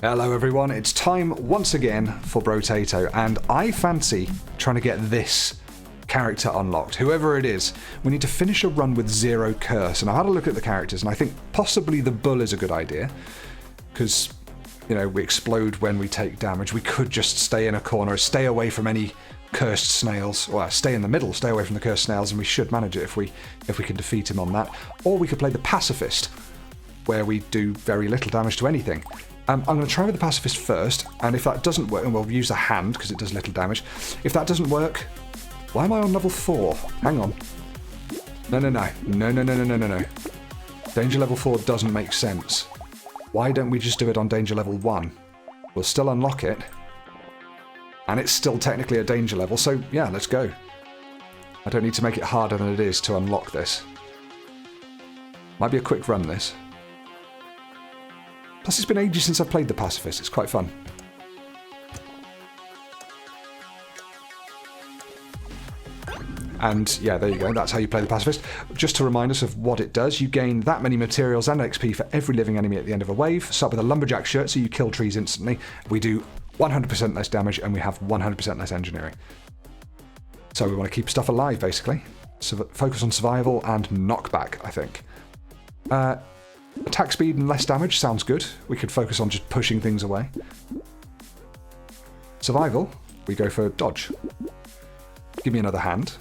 Hello everyone, it's time once again for Brotato, and I fancy trying to get this character unlocked. Whoever it is, we need to finish a run with 0 curse, and I had a look at the characters, and I think possibly the bull is a good idea, because, you know, we explode when we take damage. We could just stay in a corner, stay away from any cursed snails, or stay in the middle, stay away from the cursed snails, and we should manage it if we can defeat him on that. Or we could play the Pacifist, where we do very little damage to anything. I'm going to try with the Pacifist first, and if that doesn't work, and we'll use the hand because it does little damage. If that doesn't work, why am I on level 4? Hang on. No. Danger level 4 doesn't make sense. Why don't we just do it on danger level 1? We'll still unlock it, and it's still technically a danger level, so yeah, let's go. I don't need to make it harder than it is to unlock this. Might be a quick run, this. Plus, it's been ages since I've played the Pacifist. It's quite fun. And yeah, there you go. That's how you play the Pacifist. Just to remind us of what it does, you gain that many materials and XP for every living enemy at the end of a wave. Start with a lumberjack shirt, so you kill trees instantly. We do 100% less damage, and we have 100% less engineering. So we want to keep stuff alive, basically. So focus on survival and knockback, I think. Attack speed and less damage sounds good. We could focus on just pushing things away. Survival, we go for dodge. Give me another hand.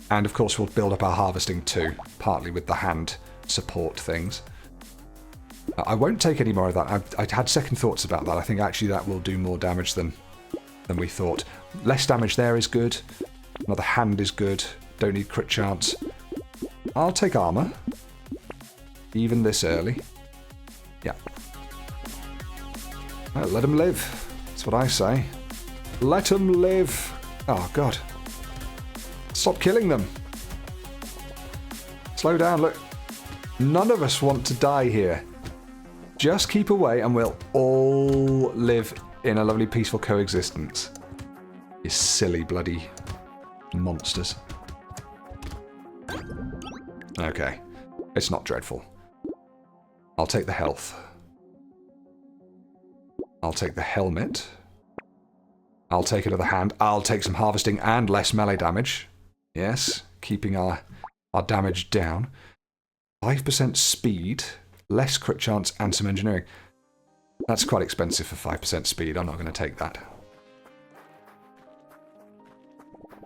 And of course we'll build up our harvesting too, partly with the hand support things. I won't take any more of that. I had second thoughts about that. I think actually that will do more damage than we thought. Less damage there is good. Another hand is good. Don't need crit chance. I'll take armor. Even this early. Yeah. Well, let him live. That's what I say. Let him live. Oh, God. Stop killing them. Slow down, look. None of us want to die here. Just keep away and we'll all live in a lovely peaceful coexistence. You silly bloody monsters. Okay. It's not dreadful. I'll take the health. I'll take the helmet. I'll take another hand. I'll take some harvesting and less melee damage. Yes, keeping our damage down. 5% speed, less crit chance, and some engineering. That's quite expensive for 5% speed. I'm not going to take that.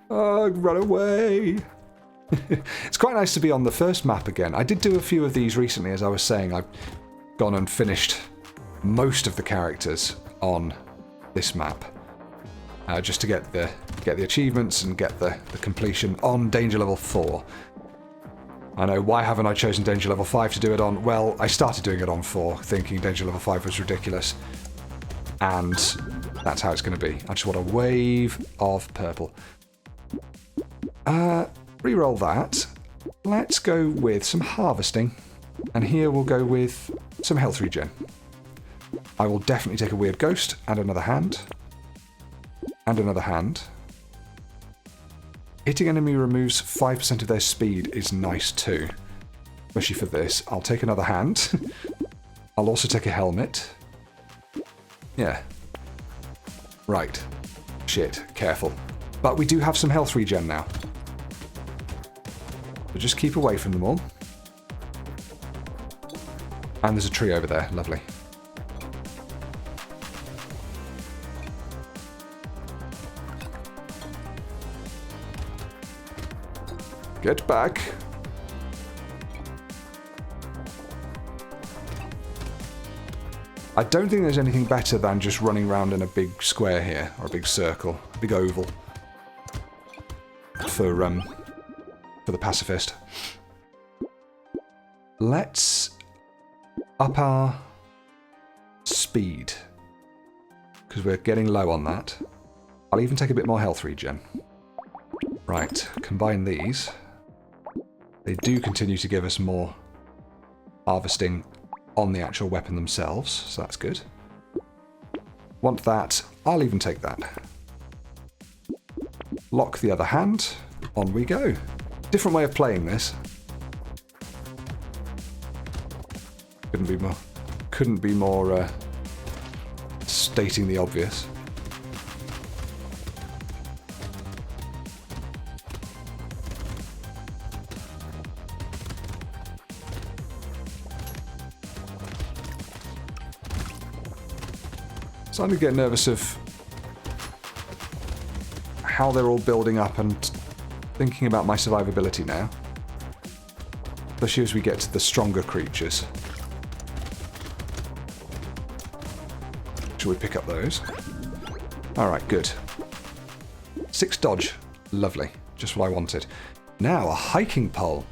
Oh, run away! It's quite nice to be on the first map again. I did do a few of these recently, as I was saying. I've gone and finished most of the characters on this map. Just to get the achievements and get the completion on danger level 4. I know, why haven't I chosen danger level 5 to do it on? Well, I started doing it on 4, thinking danger level 5 was ridiculous. And that's how it's going to be. I just want a wave of purple. Reroll that. Let's go with some harvesting. And here we'll go with some health regen. I will definitely take a weird ghost and another hand. And another hand. Hitting enemy removes 5% of their speed is nice too. Especially for this. I'll take another hand. I'll also take a helmet. Yeah. Right. Shit. Careful. But we do have some health regen now. So just keep away from them all. And there's a tree over there. Lovely. Get back. I don't think there's anything better than just running around in a big square here, or a big circle, a big oval. For the Pacifist. Let's up our speed, because we're getting low on that. I'll even take a bit more health regen. Right, combine these. They do continue to give us more harvesting on the actual weapon themselves, so that's good. Want that, I'll even take that. Lock the other hand, on we go. Different way of playing this. Couldn't be more stating the obvious. Starting to get nervous of how they're all building up and thinking about my survivability now. Especially as we get to the stronger creatures. Should we pick up those? Alright, good. 6 dodge. Lovely. Just what I wanted. Now, a hiking pole.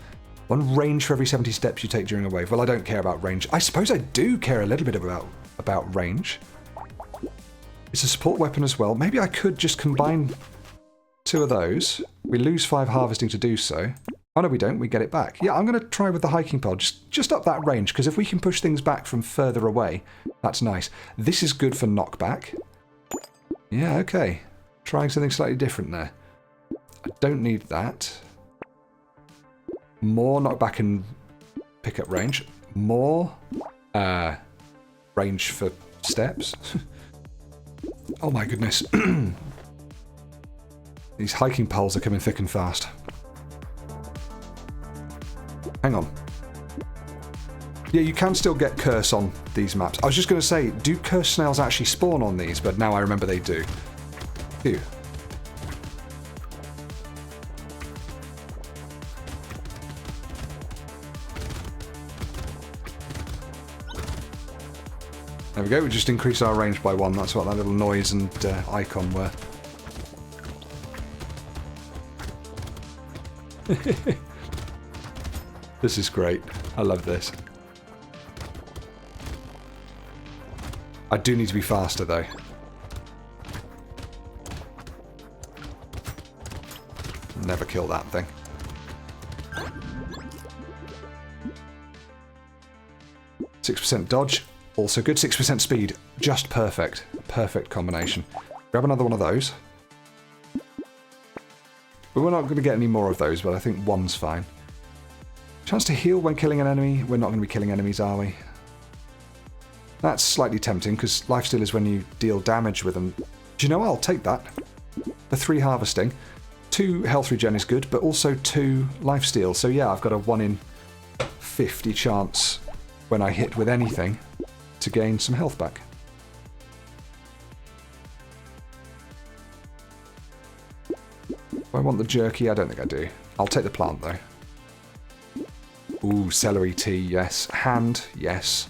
1 range for every 70 steps you take during a wave. Well, I don't care about range. I suppose I do care a little bit about range. It's a support weapon as well. Maybe I could just combine 2 of those. We lose 5 harvesting to do so. Oh no, we don't. We get it back. Yeah, I'm going to try with the hiking pole. Just up that range, because if we can push things back from further away, that's nice. This is good for knockback. Yeah, okay. Trying something slightly different there. I don't need that. More knockback and pickup range. More range for steps. Oh my goodness. These hiking poles are coming thick and fast. Hang on. Yeah, you can still get curse on these maps. I was just going to say, do curse snails actually spawn on these? But now I remember they do. Ew. There we go, we just increased our range by 1. That's what that little noise and icon were. This is great. I love this. I do need to be faster though. Never kill that thing. %6 dodge. Also good. 6% speed. Just perfect. Perfect combination. Grab another one of those. But we're not going to get any more of those, but I think 1's fine. Chance to heal when killing an enemy. We're not going to be killing enemies, are we? That's slightly tempting, because lifesteal is when you deal damage with them. Do you know what? I'll take that. The 3 harvesting. 2 health regen is good, but also 2 lifesteal. So yeah, I've got a 1 in 50 chance when I hit with anything to gain some health back. Do I want the jerky? I don't think I do. I'll take the plant though. Ooh, celery tea, yes. Hand, yes.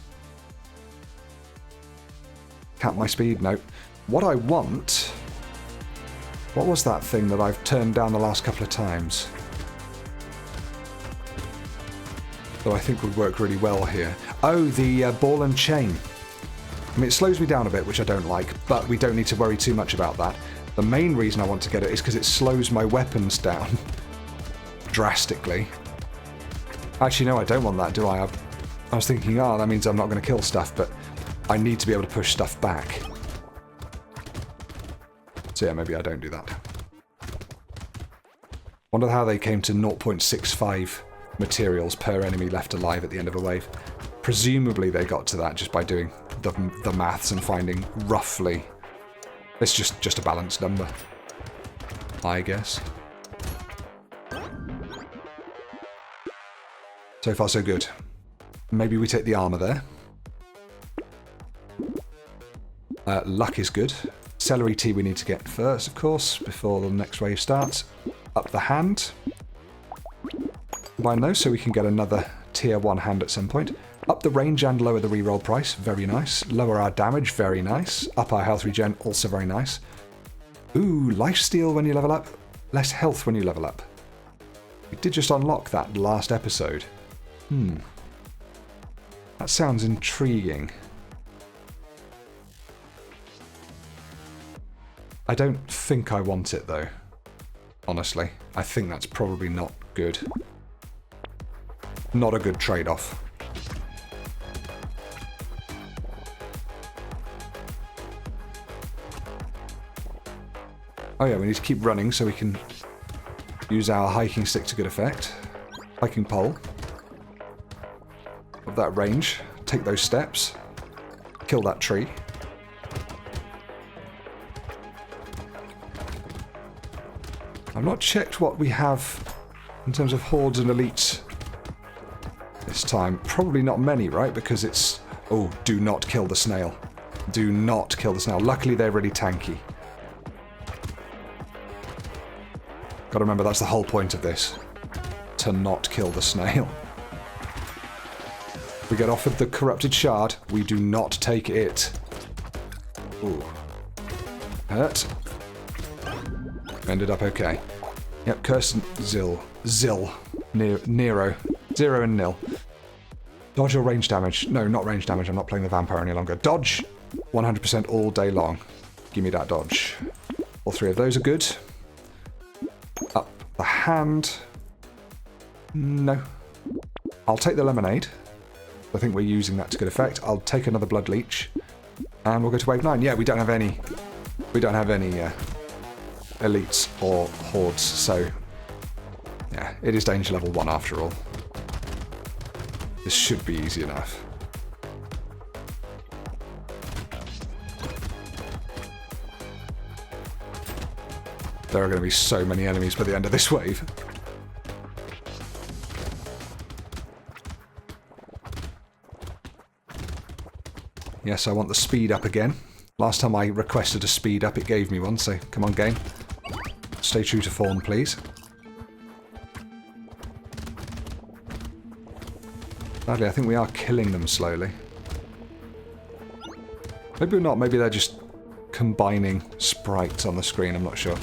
Cap my speed? Nope. What I want... What was that thing that I've turned down the last couple of times? Though I think would work really well here. Oh, the ball and chain. I mean, it slows me down a bit, which I don't like, but we don't need to worry too much about that. The main reason I want to get it is because it slows my weapons down drastically. Actually, no, I don't want that, do I? I was thinking, oh, that means I'm not going to kill stuff, but I need to be able to push stuff back. So yeah, maybe I don't do that. Wonder how they came to 0.65 materials per enemy left alive at the end of a wave. Presumably they got to that just by doing the maths and finding roughly... It's just a balanced number, I guess. So far so good. Maybe we take the armor there. Luck is good. Celery tea we need to get first, of course, before the next wave starts. Up the hand. Combine those so we can get another tier 1 hand at some point. Up the range and lower the reroll price, very nice. Lower our damage, very nice. Up our health regen, also very nice. Ooh, lifesteal when you level up. Less health when you level up. We did just unlock that last episode. That sounds intriguing. I don't think I want it though. Honestly, I think that's probably not good. Not a good trade-off. Oh yeah, we need to keep running so we can use our hiking stick to good effect. Hiking pole. Of that range. Take those steps. Kill that tree. I've not checked what we have in terms of hordes and elites this time. Probably not many, right? Because it's... Oh, do not kill the snail. Do not kill the snail. Luckily, they're really tanky. Gotta remember, that's the whole point of this. To not kill the snail. We get offered the corrupted shard. We do not take it. Ooh. Hurt. Ended up okay. Yep, curse Zil. Nero. 0 and 0. Dodge or range damage? No, not range damage. I'm not playing the vampire any longer. Dodge. 100% all day long. Give me that dodge. All 3 of those are good. Up the hand. No. I'll take the lemonade. I think we're using that to good effect. I'll take another blood leech. And we'll go to wave 9. Yeah, we don't have any... We don't have any elites or hordes, so... Yeah, it is danger level 1 after all. This should be easy enough. There are going to be so many enemies by the end of this wave. Yes, I want the speed up again. Last time I requested a speed up, it gave me one, so come on, game. Stay true to form, please. Sadly, I think we are killing them slowly. Maybe we're not. Maybe they're just combining sprites on the screen. I'm not sure.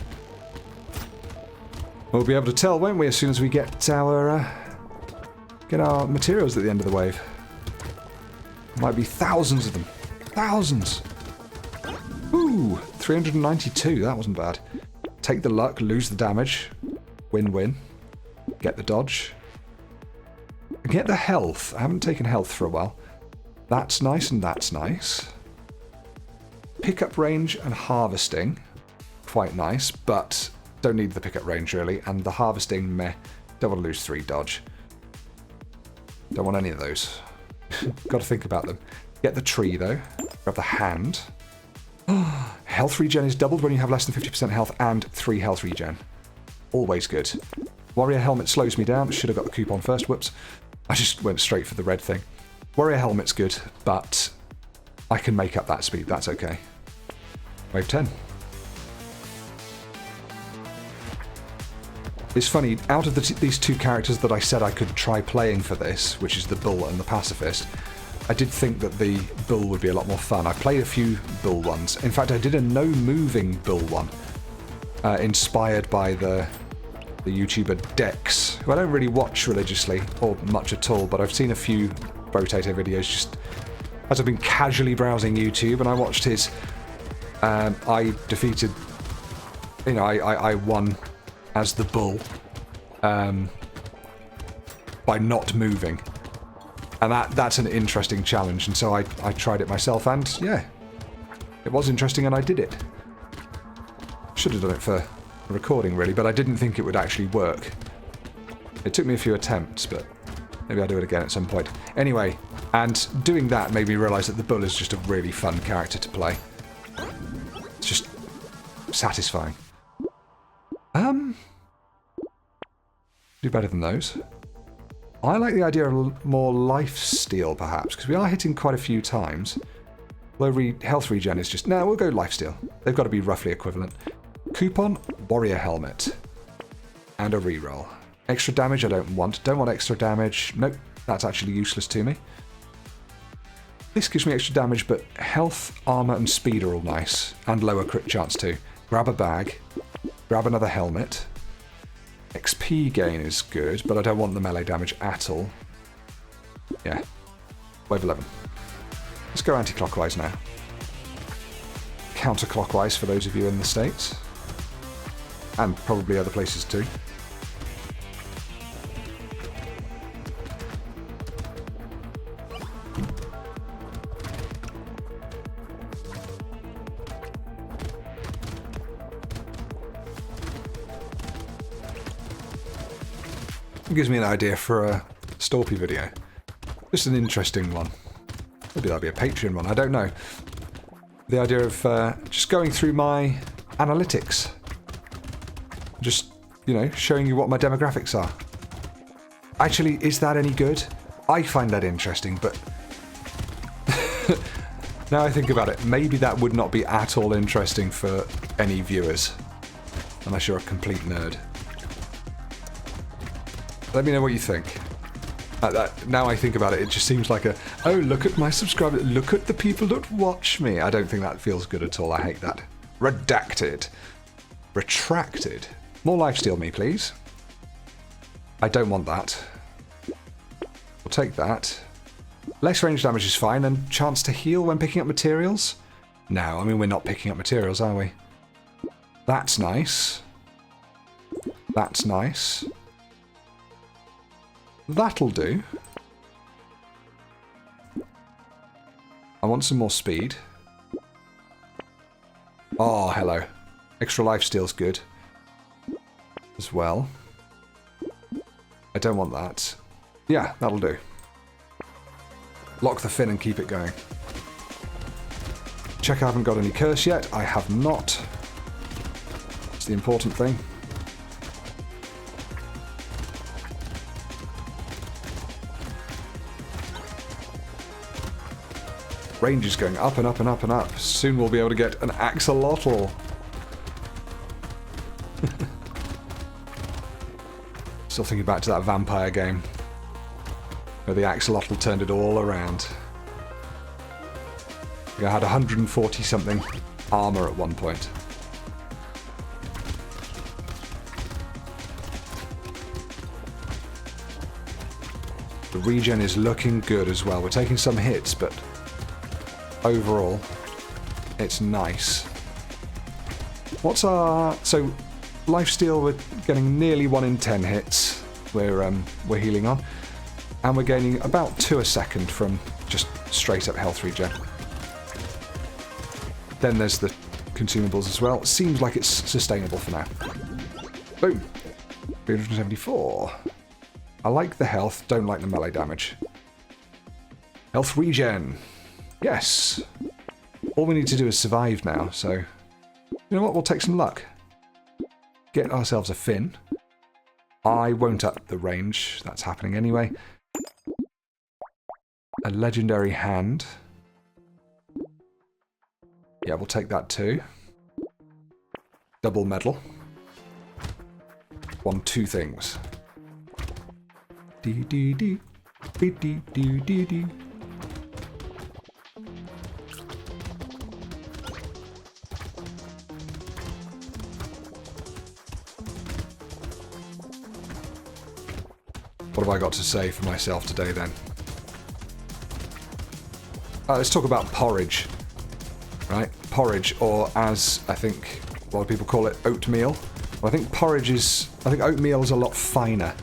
We'll be able to tell, won't we, as soon as we get our materials at the end of the wave. Might be thousands of them. Thousands! Ooh, 392. That wasn't bad. Take the luck, lose the damage. Win-win. Get the dodge. Get the health. I haven't taken health for a while. That's nice and that's nice. Pickup range and harvesting. Quite nice, but don't need the pickup range really. And the harvesting, meh. Don't want to lose 3 dodge. Don't want any of those. Got to think about them. Get the tree though. Grab the hand. Health regen is doubled when you have less than 50% health and 3 health regen. Always good. Warrior helmet slows me down. Should have got the coupon first. Whoops. I just went straight for the red thing. Warrior helmet's good, but I can make up that speed. That's okay. Wave 10. It's funny, out of these 2 characters that I said I could try playing for this, which is the Bull and the Pacifist, I did think that the Bull would be a lot more fun. I played a few Bull ones. In fact, I did a no-moving Bull one, inspired by the YouTuber Dex, who I don't really watch religiously, or much at all, but I've seen a few Brotato videos just as I've been casually browsing YouTube, and I watched his... I defeated... You know, I won as the Bull by not moving. And that's an interesting challenge, and so I tried it myself, and yeah, it was interesting, and I did it. Should have done it for recording, really, but I didn't think it would actually work. It took me a few attempts, but maybe I'll do it again at some point. Anyway, and doing that made me realise that the Bull is just a really fun character to play. It's just satisfying. Do better than those. I like the idea of more life steal, perhaps, because we are hitting quite a few times. Although health regen is just... No, we'll go life steal. They've got to be roughly equivalent. Coupon, warrior helmet. And a reroll. Extra damage I don't want. Don't want extra damage. Nope, that's actually useless to me. This gives me extra damage, but health, armor, and speed are all nice. And lower crit chance too. Grab a bag. Grab another helmet. XP gain is good, but I don't want the melee damage at all. Yeah. Wave 11. Let's go anti-clockwise now. Counterclockwise for those of you in the States. And probably other places too. It gives me an idea for a Storpy video. Just an interesting one. Maybe that'll be a Patreon one, I don't know. The idea of just going through my analytics. Just you know, showing you what my demographics are. Actually, is that any good? I find that interesting, but now I think about it, maybe that would not be at all interesting for any viewers, unless you're a complete nerd. Let me know what you think. Now I think about it, it just seems like a, oh, look at my subscribers, look at the people that watch me. I don't think that feels good at all. I hate that. Redacted. Retracted. More lifesteal me, please. I don't want that. We'll take that. Less range damage is fine, and chance to heal when picking up materials? No, I mean, we're not picking up materials, are we? That's nice. That's nice. That'll do. I want some more speed. Oh, hello. Extra lifesteal's good. As well. I don't want that. Yeah, that'll do. Lock the fin and keep it going. Check I haven't got any curse yet. I have not. It's the important thing. Range is going up and up and up and up. Soon we'll be able to get an axolotl. Still thinking back to that vampire game, where the axolotl turned it all around. I had 140 something armor at one point. The regen is looking good as well. We're taking some hits, but overall, it's nice. What's our... So, lifesteal, we're getting nearly 1 in 10 hits. We're healing on. And we're gaining about 2 a second from just straight up health regen. Then there's the consumables as well. Seems like it's sustainable for now. Boom. 374. I like the health, don't like the melee damage. Health regen. Yes. All we need to do is survive now, so... You know what? We'll take some luck. Get ourselves a fin. I won't up the range. That's happening anyway. A legendary hand. Yeah, we'll take that too. Double medal. 2 things. Dee dee dee. Dee dee dee dee dee. What have I got to say for myself today then? Let's talk about porridge. Right? Porridge, or as I think a lot of people call it, oatmeal. Well, I think porridge is... I think oatmeal is a lot finer.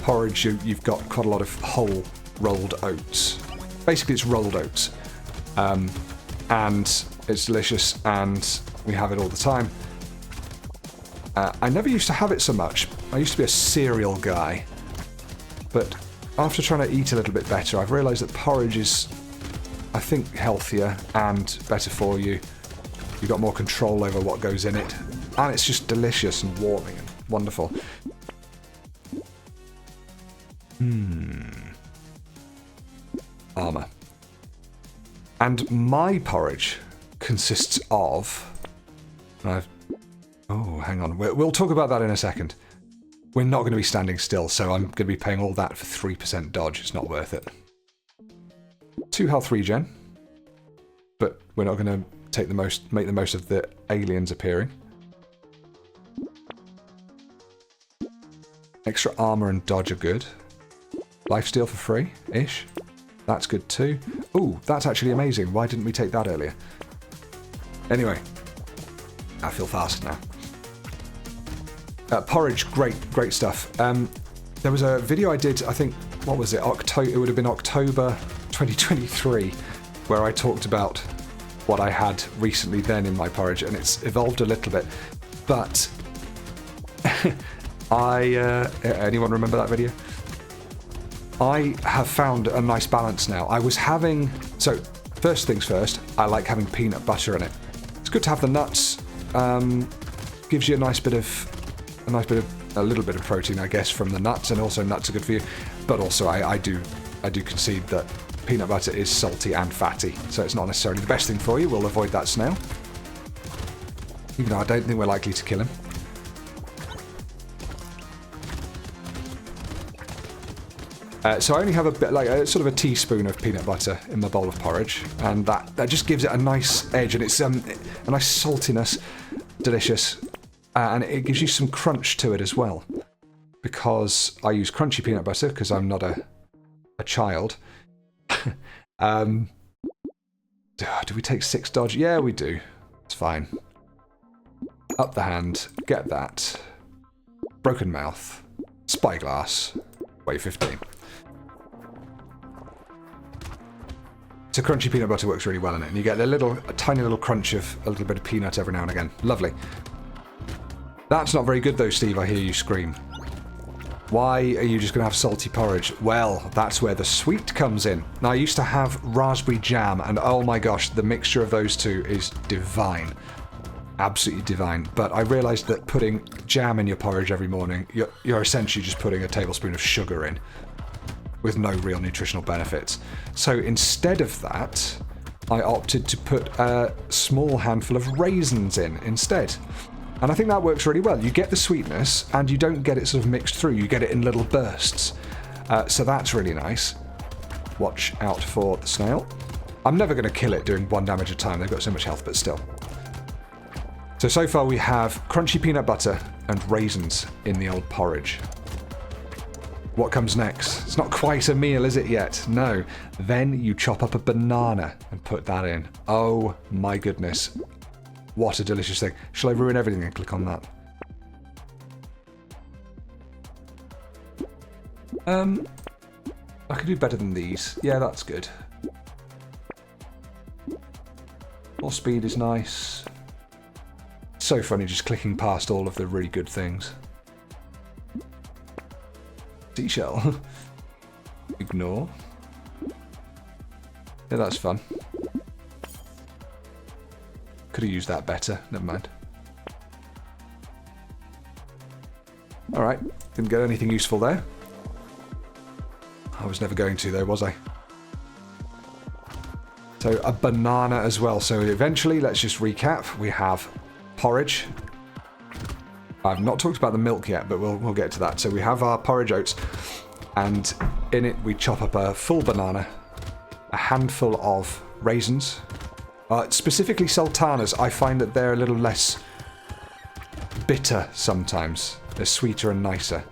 Porridge, you've got quite a lot of whole rolled oats. Basically, it's rolled oats. And it's delicious, and we have it all the time. I never used to have it so much. I used to be a cereal guy. But after trying to eat a little bit better, I've realised that porridge is, I think, healthier and better for you. You've got more control over what goes in it. And it's just delicious and warming and wonderful. Armour. And my porridge consists of... Oh, hang on. We'll talk about that in a second. We're not going to be standing still, so I'm going to be paying all that for 3% dodge. It's not worth it. 2 health regen. But we're not going to make the most of the aliens appearing. Extra armor and dodge are good. Lifesteal for free-ish. That's good too. Ooh, that's actually amazing. Why didn't we take that earlier? Anyway. I feel fast now. Porridge, great stuff. There was a video I did, I think, what was it? It would have been October 2023, where I talked about what I had recently then in my porridge, and it's evolved a little bit. But anyone remember that video? I have found a nice balance now. I was having... So, first things first, I like having peanut butter in it. It's good to have the nuts. Gives you a nice bit of a little bit of protein, I guess, from the nuts, and also nuts are good for you. But also, I do concede that peanut butter is salty and fatty, so it's not necessarily the best thing for you. We'll avoid that snail, even though I don't think we're likely to kill him. So I only have a bit, like a sort of a teaspoon of peanut butter in my bowl of porridge, and that just gives it a nice edge, and it's a nice saltiness, delicious, and it gives you some crunch to it as well. Because I use crunchy peanut butter because I'm not a child. Do we take 6 dodge? Yeah, we do. It's fine. Up the hand, get that. Broken mouth, spyglass, weight 15. So crunchy peanut butter works really well in it, and you get a tiny little crunch of a little bit of peanut every now and again. Lovely. That's not very good though, Steve, I hear you scream. Why are you just going to have salty porridge? Well, that's where the sweet comes in. Now, I used to have raspberry jam, and oh my gosh, the mixture of those two is divine. Absolutely divine. But I realised that putting jam in your porridge every morning, you're essentially just putting a tablespoon of sugar in, with no real nutritional benefits. So instead of that, I opted to put a small handful of raisins in instead. And I think that works really well. You get the sweetness, and you don't get it sort of mixed through. You get it in little bursts. So that's really nice. Watch out for the snail. I'm never going to kill it doing 1 damage a time. They've got so much health, but still. So far we have crunchy peanut butter and raisins in the old porridge. What comes next? It's not quite a meal, is it yet? No. Then you chop up a banana and put that in. Oh my goodness. What a delicious thing. Shall I ruin everything and click on that? I could do better than these. Yeah, that's good. More speed is nice. So funny just clicking past all of the really good things. Seashell. Ignore. Yeah, that's fun. Could have used that better. Never mind. Alright. Didn't get anything useful there. I was never going to though, was I? So a banana as well. So eventually, let's just recap. We have porridge. I've not talked about the milk yet, but we'll get to that. So we have our porridge oats, and in it we chop up a full banana, a handful of raisins, specifically sultanas. I find that they're a little less bitter sometimes. They're sweeter and nicer.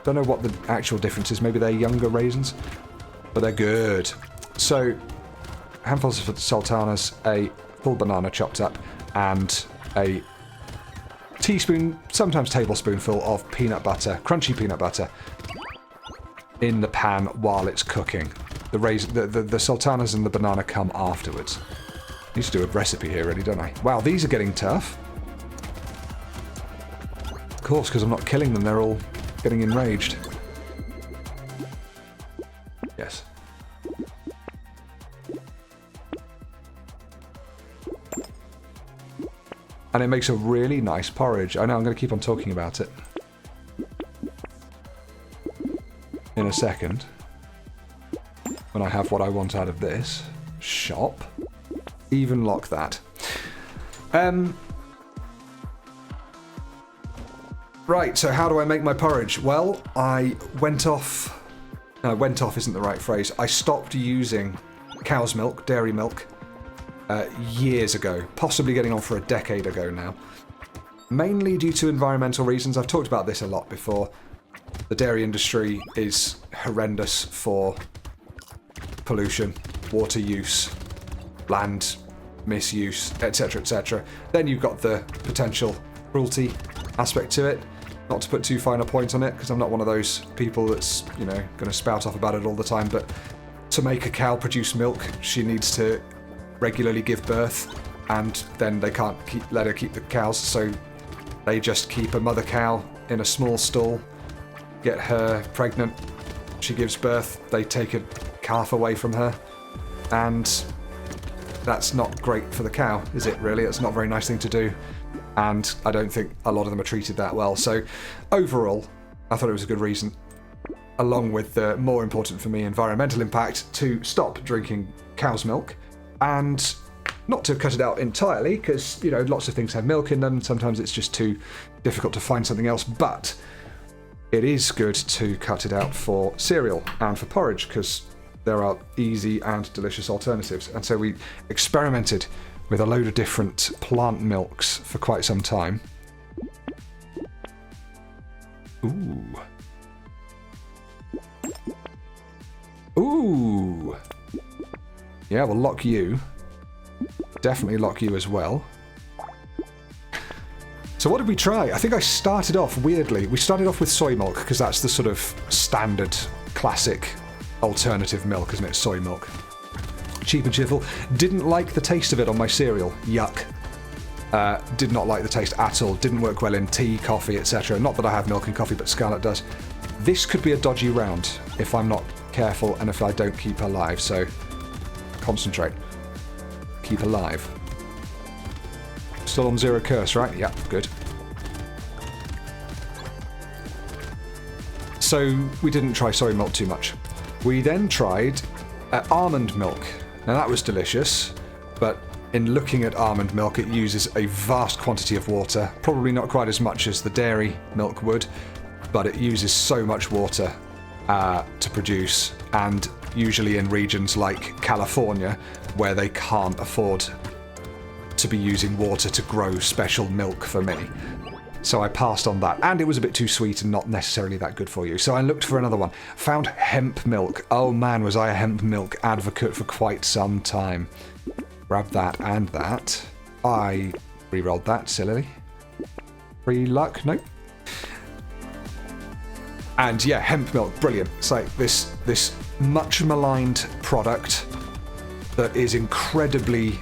Don't know what the actual difference is. Maybe they're younger raisins, but they're good. So handfuls of sultanas, a full banana chopped up, and a teaspoon, sometimes tablespoonful of peanut butter, crunchy peanut butter, in the pan while it's cooking. The sultanas and the banana come afterwards. I need to do a recipe here, really, don't I? Wow, these are getting tough. Of course, because I'm not killing them, they're all getting enraged. Yes. And it makes a really nice porridge. I know, I'm going to keep on talking about it in a second, when I have what I want out of this. Shop. Even lock that. Right, so how do I make my porridge? Well, I went off... No, went off isn't the right phrase. I stopped using cow's milk, dairy milk, years ago. Possibly getting on for a decade ago now. Mainly due to environmental reasons. I've talked about this a lot before. The dairy industry is horrendous for pollution, water use, land misuse, etc., etc. Then you've got the potential cruelty aspect to it. Not to put too fine a point on it, because I'm not one of those people that's, you know, going to spout off about it all the time, but to make a cow produce milk, she needs to regularly give birth, and then they can't let her keep the cows, so they just keep a mother cow in a small stall, get her pregnant, she gives birth, they take a calf away from her, and that's not great for the cow, is it really? It's not a very nice thing to do. and I don't think a lot of them are treated that well. So overall, I thought it was a good reason, along with the more important for me environmental impact, to stop drinking cow's milk, and not to cut it out entirely, because, you know, lots of things have milk in them. Sometimes it's just too difficult to find something else, but it is good to cut it out for cereal and for porridge, because there are easy and delicious alternatives. And so we experimented with a load of different plant milks for quite some time. Ooh. Ooh. Yeah, we'll lock you. Definitely lock you as well. So what did we try? I think I started off weirdly. We started off with soy milk, because that's the sort of standard, classic, alternative milk, isn't it? Soy milk. Cheap and cheerful. Didn't like the taste of it on my cereal. Yuck. Did not like the taste at all. Didn't work well in tea, coffee, etc. Not that I have milk and coffee, but Scarlett does. This could be a dodgy round if I'm not careful and if I don't keep her alive, so concentrate. Keep alive. Still on 0 curse, right? Yeah, good. So we didn't try soy milk too much. We then tried almond milk. Now that was delicious, but in looking at almond milk, it uses a vast quantity of water. Probably not quite as much as the dairy milk would, but it uses so much water to produce, and usually in regions like California, where they can't afford to be using water to grow special milk for me. So I passed on that, and it was a bit too sweet and not necessarily that good for you. So I looked for another one. Found hemp milk. Oh man, was I a hemp milk advocate for quite some time. Grab that and that. I re-rolled that, sillily. Free luck? Nope. And yeah, hemp milk, brilliant. It's like this much maligned product that is incredibly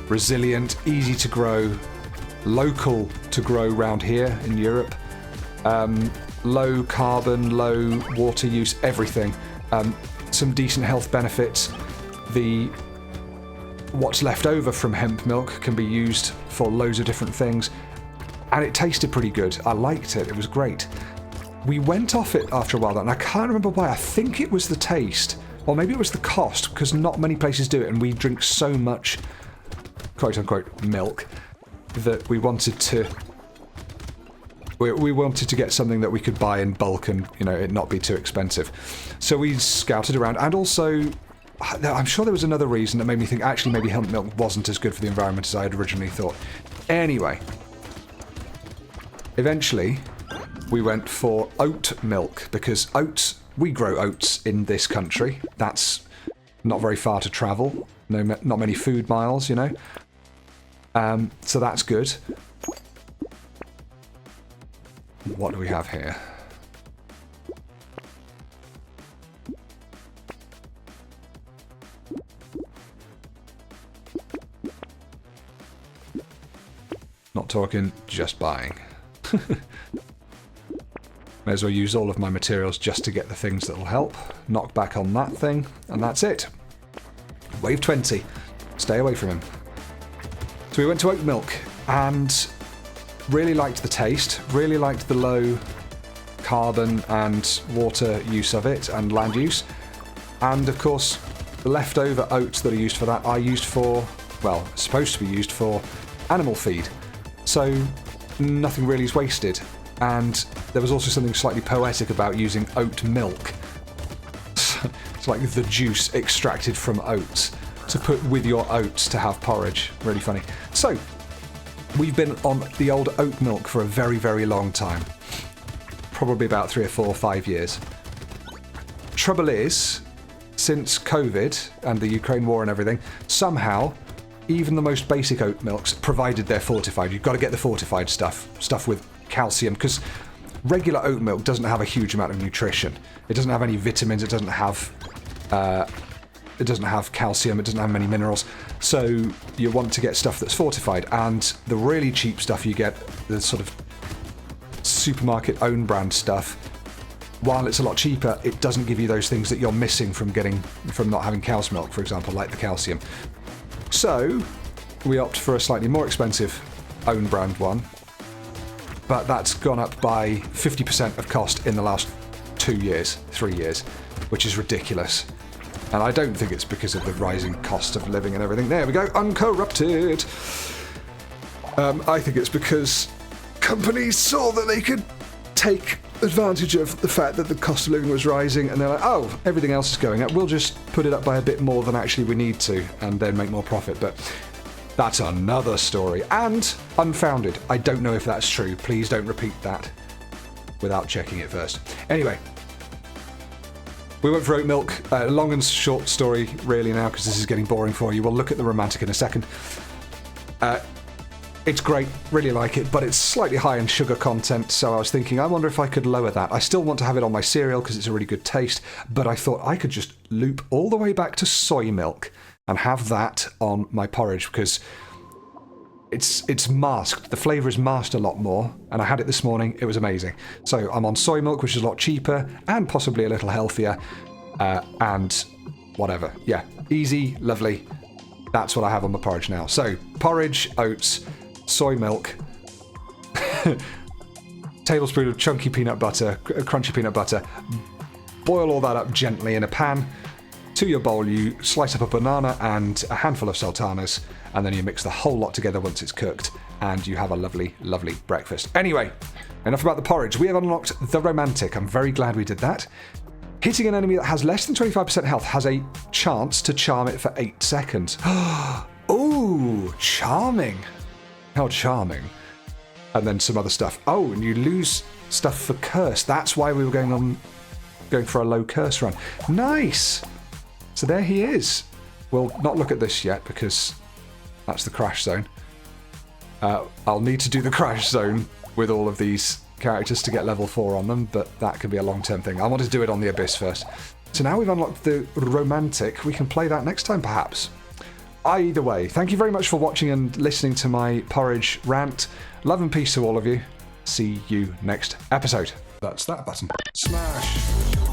resilient, easy to grow, local to grow around here in Europe, low carbon, low water use, everything. Some decent health benefits. What's left over from hemp milk can be used for loads of different things, and it tasted pretty good. I liked it. It was great. We went off it after a while, though, and I can't remember why. I think it was the taste, or maybe it was the cost, because not many places do it, and we drink so much quote-unquote milk that we wanted to get something that we could buy in bulk and, you know, it not be too expensive. So we scouted around, and also I'm sure there was another reason that made me think actually maybe hemp milk wasn't as good for the environment as I had originally thought. Anyway, eventually we went for oat milk, because oats, we grow oats in this country. That's not very far to travel. Not many food miles, you know. So that's good. What do we have here? Not talking, just buying. May as well use all of my materials just to get the things that will help. Knock back on that thing, and that's it. Wave 20. Stay away from him. So we went to oat milk, and really liked the taste, really liked the low carbon and water use of it, and land use. And of course, the leftover oats that are used for that are used for, well, supposed to be used for animal feed. So nothing really is wasted. And there was also something slightly poetic about using oat milk. It's like the juice extracted from oats to put with your oats to have porridge. Really funny. So, we've been on the old oat milk for a very, very long time. Probably about 3 or 4 or 5 years. Trouble is, since COVID and the Ukraine war and everything, somehow, even the most basic oat milks, provided they're fortified. You've got to get the fortified stuff with calcium, because regular oat milk doesn't have a huge amount of nutrition. It doesn't have any vitamins, it doesn't have calcium, it doesn't have many minerals, so you want to get stuff that's fortified, and the really cheap stuff you get, the sort of supermarket own brand stuff, while it's a lot cheaper, it doesn't give you those things that you're missing from not having cow's milk, for example, like the calcium. So we opt for a slightly more expensive own brand one, but that's gone up by 50% of cost in the last 3 years, which is ridiculous. And I don't think it's because of the rising cost of living and everything. There we go, uncorrupted. I think it's because companies saw that they could take advantage of the fact that the cost of living was rising, and they're like, oh, everything else is going up, we'll just put it up by a bit more than actually we need to, and then make more profit. But that's another story, and unfounded. I don't know if that's true. Please don't repeat that without checking it first. Anyway, we went for oat milk. Long and short story really now, because this is getting boring for you. We'll look at the romantic in a second. It's great, really like it, but it's slightly high in sugar content, so I was thinking, I wonder if I could lower that. I still want to have it on my cereal because it's a really good taste, but I thought I could just loop all the way back to soy milk and have that on my porridge, because it's masked. The flavour is masked a lot more, and I had it this morning. It was amazing. So I'm on soy milk, which is a lot cheaper and possibly a little healthier, and whatever. Yeah, easy, lovely. That's what I have on my porridge now. So porridge, oats, soy milk, tablespoon of chunky peanut butter, crunchy peanut butter. Boil all that up gently in a pan. To your bowl, you slice up a banana and a handful of sultanas, and then you mix the whole lot together once it's cooked, and you have a lovely, lovely breakfast. Anyway, enough about the porridge. We have unlocked the romantic. I'm very glad we did that. Hitting an enemy that has less than 25% health has a chance to charm it for 8 seconds. Ooh, charming. How charming. And then some other stuff. Oh, and you lose stuff for curse. That's why we were going for a low curse run. Nice. So there he is. We'll not look at this yet because that's the crash zone. I'll need to do the crash zone with all of these characters to get level 4 on them, but that could be a long-term thing. I want to do it on the Abyss first. So now we've unlocked the romantic. We can play that next time, perhaps. Either way, thank you very much for watching and listening to my porridge rant. Love and peace to all of you. See you next episode. That's that button. Smash.